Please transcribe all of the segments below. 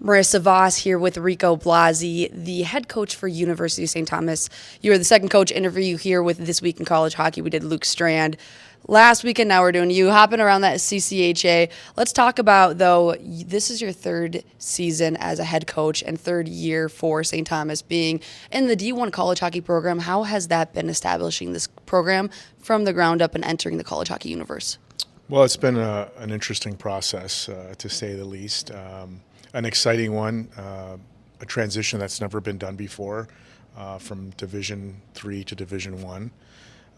Marissa Voss here with Rico Blasi, the head coach for University of St. Thomas. You are the second coach interview here with This Week in College Hockey. We did Luke Strand last weekend. Now we're doing you, hopping around that CCHA. Let's talk about, though, this is your third season as a head coach and third year for St. Thomas being in the D1 college hockey program. How has that been establishing this program from the ground up and entering the college hockey universe? Well, it's been an interesting process, to say the least. An exciting one, a transition that's never been done before, from Division III to Division I.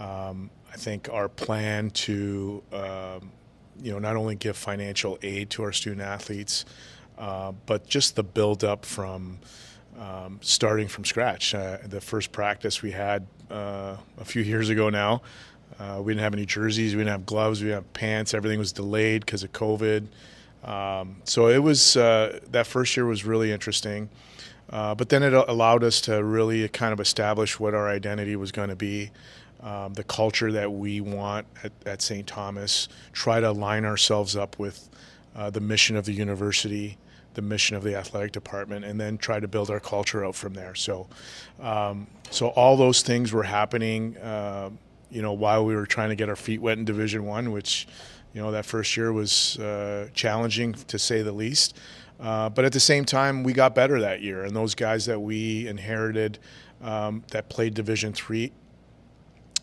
I think our plan to, not only give financial aid to our student athletes, but just the build up from starting from scratch. The first practice we had a few years ago now, we didn't have any jerseys, we didn't have gloves, we didn't have pants. Everything was delayed because of COVID. So it was that first year was really interesting, but then it allowed us to really kind of establish what our identity was going to be, the culture that we want at St. Thomas, try to align ourselves up with the mission of the university, the mission of the athletic department, and then try to build our culture out from there. So all those things were happening, while we were trying to get our feet wet in Division I, which that first year was challenging, to say the least. But at the same time, we got better that year. And those guys that we inherited that played Division III,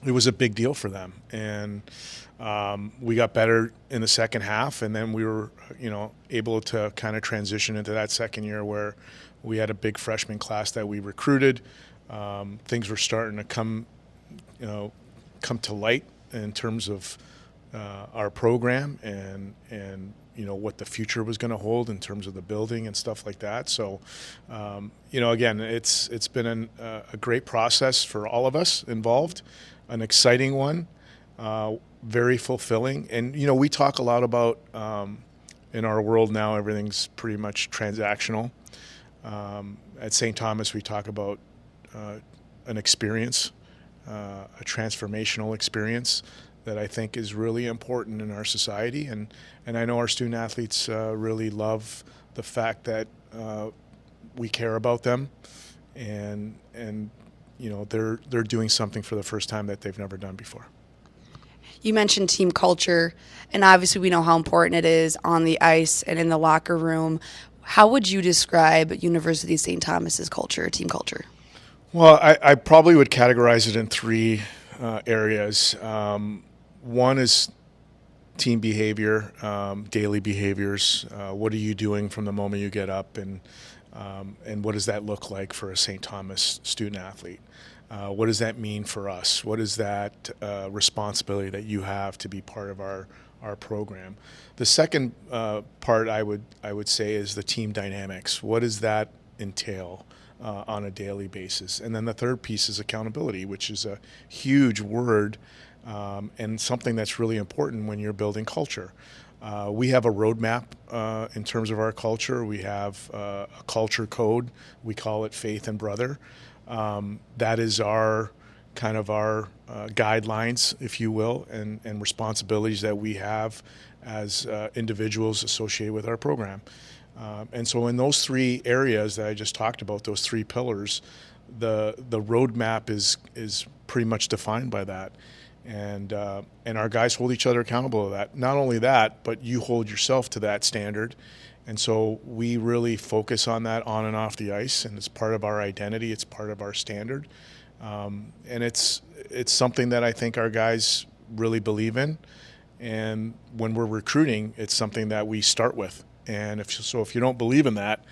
it was a big deal for them. And we got better in the second half. And then we were, able to kind of transition into that second year where we had a big freshman class that we recruited. Things were starting to come to light in terms of our program and what the future was going to hold in terms of the building and stuff like that. So, again, it's been a great process for all of us involved, an exciting one, very fulfilling. And, we talk a lot about in our world now, everything's pretty much transactional. At St. Thomas, we talk about an experience, a transformational experience that I think is really important in our society, and I know our student athletes really love the fact that we care about them, and they're doing something for the first time that they've never done before. You mentioned team culture, and obviously we know how important it is on the ice and in the locker room. How would you describe University of St. Thomas's culture, team culture? Well, I probably would categorize it in three areas. One is team behavior, daily behaviors. What are you doing from the moment you get up, and what does that look like for a St. Thomas student athlete? What does that mean for us? What is that responsibility that you have to be part of our program? The second part I would say is the team dynamics. What does that entail on a daily basis? And then the third piece is accountability, which is a huge word and something that's really important when you're building culture. We have a roadmap in terms of our culture. We have a culture code. We call it Faith and Brother. That is our guidelines, if you will, and responsibilities that we have as individuals associated with our program. And so in those three areas that I just talked about, those three pillars, the roadmap is pretty much defined by that. And our guys hold each other accountable to that. Not only that, but you hold yourself to that standard. And so we really focus on that on and off the ice, and it's part of our identity. It's part of our standard. And it's something that I think our guys really believe in. And when we're recruiting, it's something that we start with. And if you don't believe in that,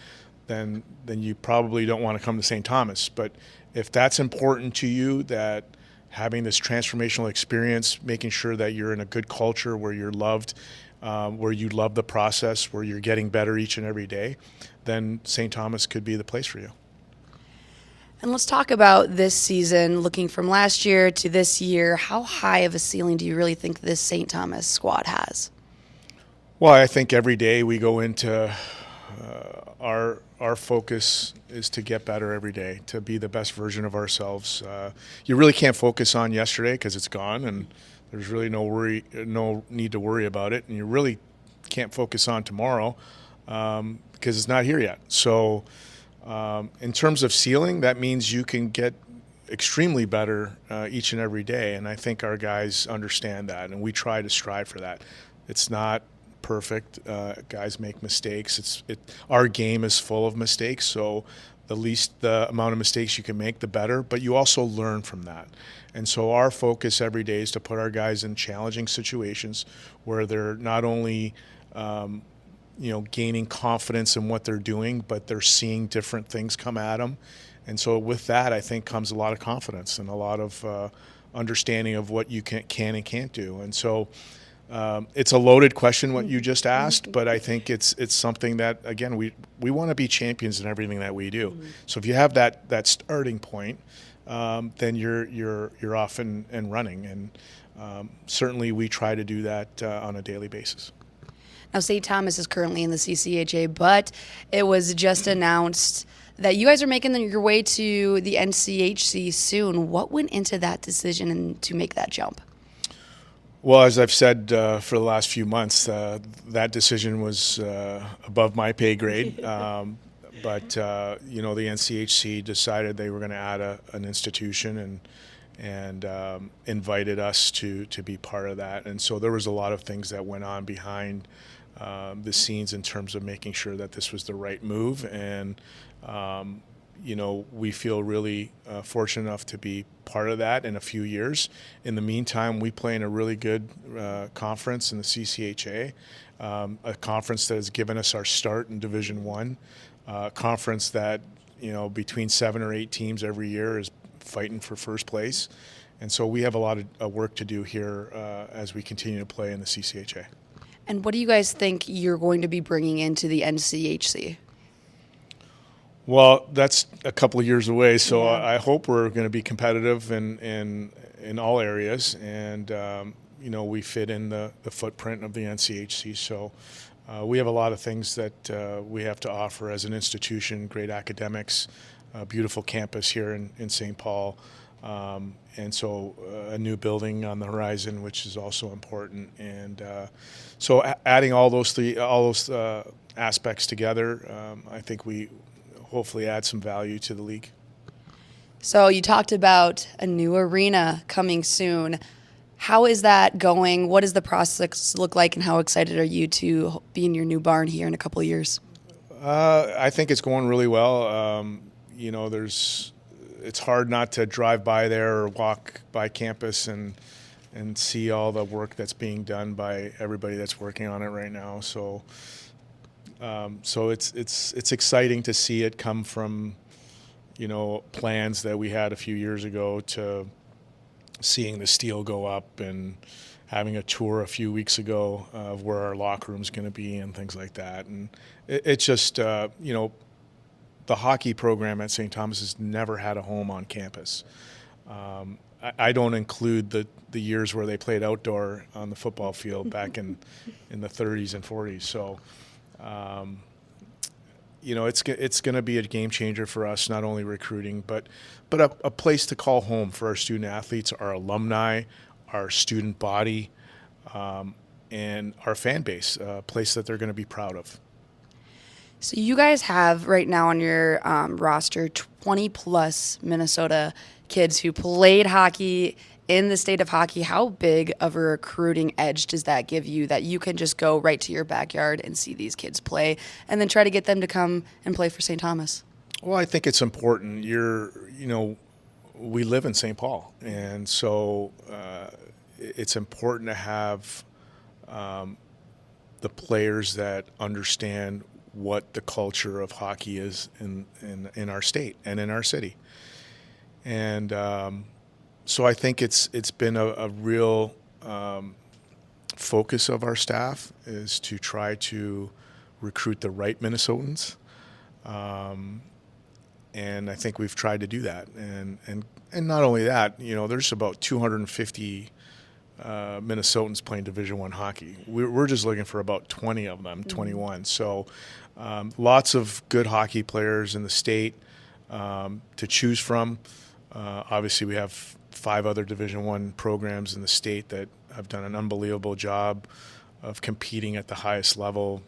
then you probably don't want to come to St. Thomas. But if that's important to you, that having this transformational experience, making sure that you're in a good culture where you're loved, where you love the process, where you're getting better each and every day, then St. Thomas could be the place for you. And let's talk about this season, looking from last year to this year. How high of a ceiling do you really think this St. Thomas squad has? Well, I think every day we go into our focus is to get better every day, to be the best version of ourselves. You really can't focus on yesterday because it's gone, and there's really no need to worry about it. And you really can't focus on tomorrow because it's not here yet. So in terms of ceiling, that means you can get extremely better each and every day, and I think our guys understand that, and we try to strive for that. It's not perfect. Guys make mistakes. Our game is full of mistakes, so the amount of mistakes you can make, the better, but you also learn from that. And so our focus every day is to put our guys in challenging situations where they're not only gaining confidence in what they're doing, but they're seeing different things come at them. And so with that, I think, comes a lot of confidence and a lot of understanding of what you can and can't do. And so it's a loaded question what you just asked, but I think it's something that, again, we want to be champions in everything that we do. So if you have that starting point, then you're off and running. And certainly we try to do that on a daily basis. Now, St. Thomas is currently in the CCHA, but it was just announced that you guys are making your way to the NCHC soon. What went into that decision and to make that jump? Well, as I've said for the last few months, that decision was above my pay grade. But the NCHC decided they were going to add an institution and invited us to be part of that. And so there was a lot of things that went on behind the scenes in terms of making sure that this was the right move. And we feel really fortunate enough to be part of that in a few years. In the meantime, we play in a really good conference in the CCHA, a conference that has given us our start in Division I, a conference that, between 7 or 8 teams every year is fighting for first place. And so we have a lot of work to do here as we continue to play in the CCHA. And what do you guys think you're going to be bringing into the NCHC? Well, that's a couple of years away, so Yeah. I hope we're going to be competitive in all areas, and we fit in the footprint of the NCHC. So we have a lot of things that we have to offer as an institution: great academics, a beautiful campus here in St. Paul, and so a new building on the horizon, which is also important. And so adding all those aspects together, I think we hopefully add some value to the league. So you talked about a new arena coming soon. How is that going? What does the process look like, and how excited are you to be in your new barn here in a couple of years? I think it's going really well. It's hard not to drive by there or walk by campus and see all the work that's being done by everybody that's working on it right now. So it's exciting to see it come from, plans that we had a few years ago to seeing the steel go up and having a tour a few weeks ago of where our locker room is going to be and things like that. And it's just, the hockey program at St. Thomas has never had a home on campus. I don't include the years where they played outdoor on the football field back in the 30s and 40s. So, it's going to be a game changer for us, not only recruiting, but a place to call home for our student athletes, our alumni, our student body, and our fan base, a place that they're going to be proud of. So you guys have right now on your roster 20-plus Minnesota kids who played hockey in the state of hockey. How big of a recruiting edge does that give you that you can just go right to your backyard and see these kids play and then try to get them to come and play for St. Thomas? Well, I think it's important. We live in St. Paul, and so it's important to have the players that understand what the culture of hockey is in our state and in our city. And so I think it's been a real focus of our staff is to try to recruit the right Minnesotans. And I think we've tried to do that. And not only that, there's about 250 Minnesotans playing Division I hockey. We're just looking for about 20 of them, 21. So lots of good hockey players in the state to choose from. Obviously, we have 5 other Division I programs in the state that have done an unbelievable job of competing at the highest level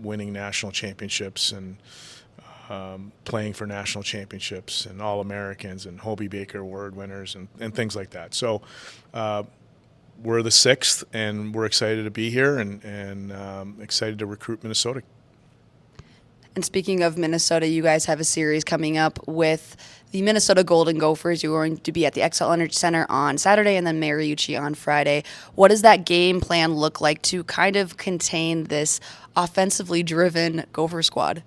winning national championships and playing for national championships and All-Americans and Hobie Baker Award winners and things like that. So we're the 6th, and we're excited to be here and excited to recruit Minnesota. And speaking of Minnesota, you guys have a series coming up with the Minnesota Golden Gophers. You're going to be at the XL Energy Center on Saturday and then Mariucci on Friday. What does that game plan look like to kind of contain this offensively driven Gopher squad?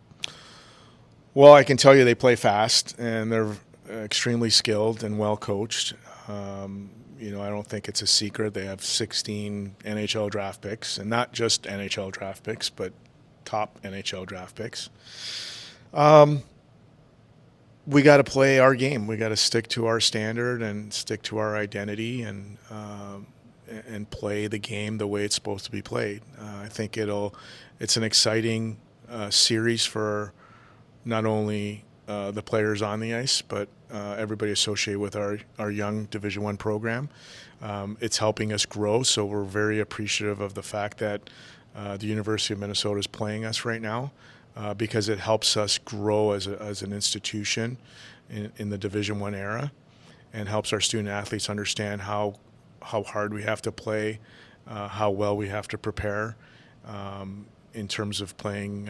Well, I can tell you they play fast, and they're extremely skilled and well coached. I don't think it's a secret. They have 16 NHL draft picks, and not just NHL draft picks, but top NHL draft picks. We got to play our game. We got to stick to our standard and stick to our identity and play the game the way it's supposed to be played. I think it's an exciting series for not only the players on the ice, but everybody associated with our young Division I program. It's helping us grow, so we're very appreciative of the fact that the University of Minnesota is playing us right now because it helps us grow as an institution in the Division I era, and helps our student athletes understand how hard we have to play, how well we have to prepare in terms of playing,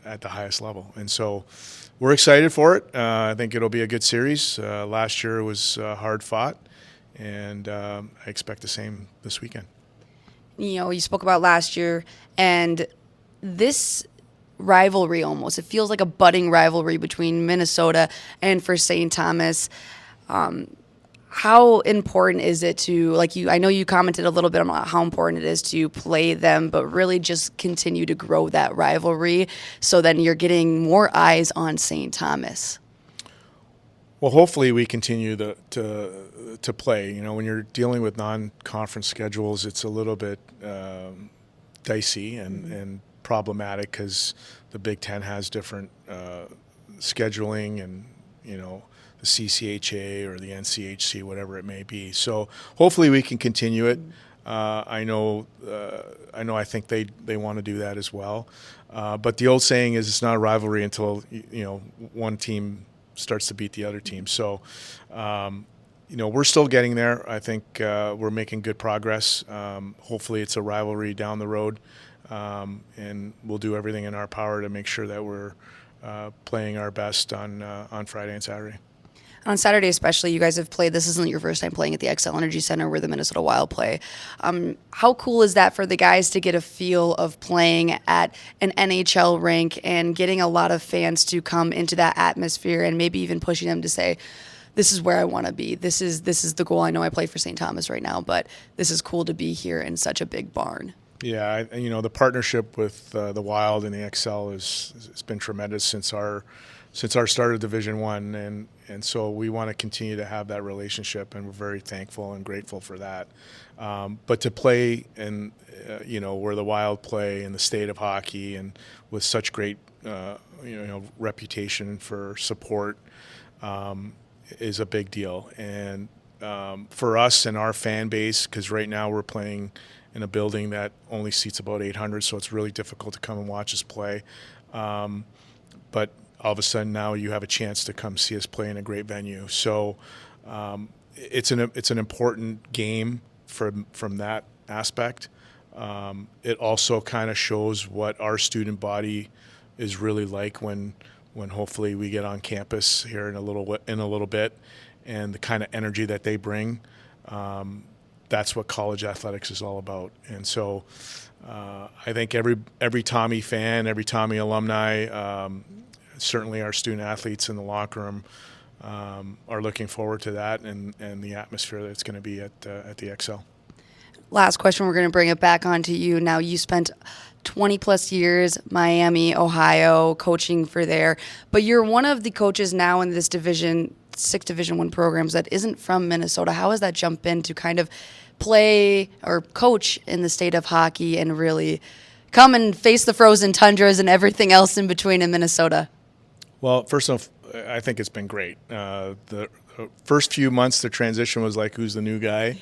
at the highest level. And so we're excited for it. I think it'll be a good series. Last year was hard fought, and I expect the same this weekend. You spoke about last year, and this rivalry almost, it feels like a budding rivalry between Minnesota and for St. Thomas. How important is it to, I know you commented a little bit about how important it is to play them, but really just continue to grow that rivalry so then you're getting more eyes on St. Thomas? Well, hopefully we continue to play. When you're dealing with non-conference schedules, it's a little bit dicey and problematic because the Big Ten has different scheduling and, the CCHA or the NCHC, whatever it may be. So hopefully we can continue it. I think they want to do that as well. But the old saying is it's not a rivalry until, one team starts to beat the other team. So, we're still getting there. I think we're making good progress. Hopefully it's a rivalry down the road, and we'll do everything in our power to make sure that we're playing our best on Friday and Saturday. On Saturday especially, you guys have played, this isn't your first time playing at the XL Energy Center where the Minnesota Wild play. How cool is that for the guys to get a feel of playing at an NHL rink and getting a lot of fans to come into that atmosphere and maybe even pushing them to say, this is where I want to be. This is the goal. I know I play for St. Thomas right now, but this is cool to be here in such a big barn. Yeah, the partnership with the Wild and the XL has been tremendous since our start of Division I, and so we want to continue to have that relationship, and we're very thankful and grateful for that. But to play in, where the Wild play in the state of hockey and with such great, reputation for support is a big deal. And for us and our fan base, because right now we're playing in a building that only seats about 800, so it's really difficult to come and watch us play. But all of a sudden now you have a chance to come see us play in a great venue. So it's an important game from that aspect. It also kind of shows what our student body is really like when hopefully we get on campus here in a little bit, and the kind of energy that they bring. That's what college athletics is all about. And so I think every Tommy fan, every Tommy alumni, certainly our student athletes in the locker room are looking forward to that and the atmosphere that it's going to be at the XL. Last question, we're going to bring it back onto you. Now, you spent 20 plus years, Miami, Ohio, coaching for there, but you're one of the coaches now in this six Division I programs that isn't from Minnesota. How has that jump been to kind of play or coach in the state of hockey and really come and face the frozen tundras and everything else in between in Minnesota? Well, first off, I think it's been great. The first few months, the transition was like, who's the new guy?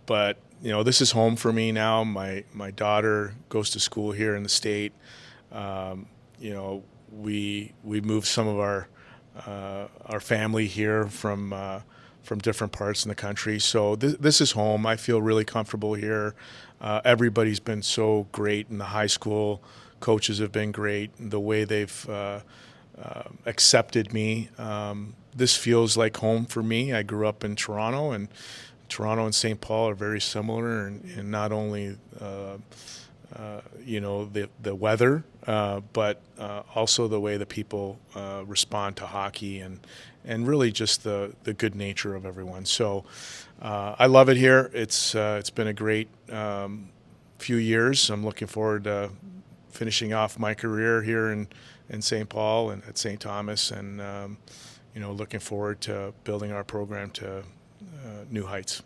But this is home for me now. My daughter goes to school here in the state. We moved some of our family here from different parts in the country. So this is home. I feel really comfortable here. Everybody's been so great, and the high school coaches have been great. The way they've accepted me. This feels like home for me. I grew up in Toronto, and Toronto and St. Paul are very similar, and not only the weather, but also the way the people respond to hockey, and really just the good nature of everyone. So I love it here. It's been a great few years. I'm looking forward to finishing off my career here in St. Paul and at St. Thomas, and looking forward to building our program to new heights.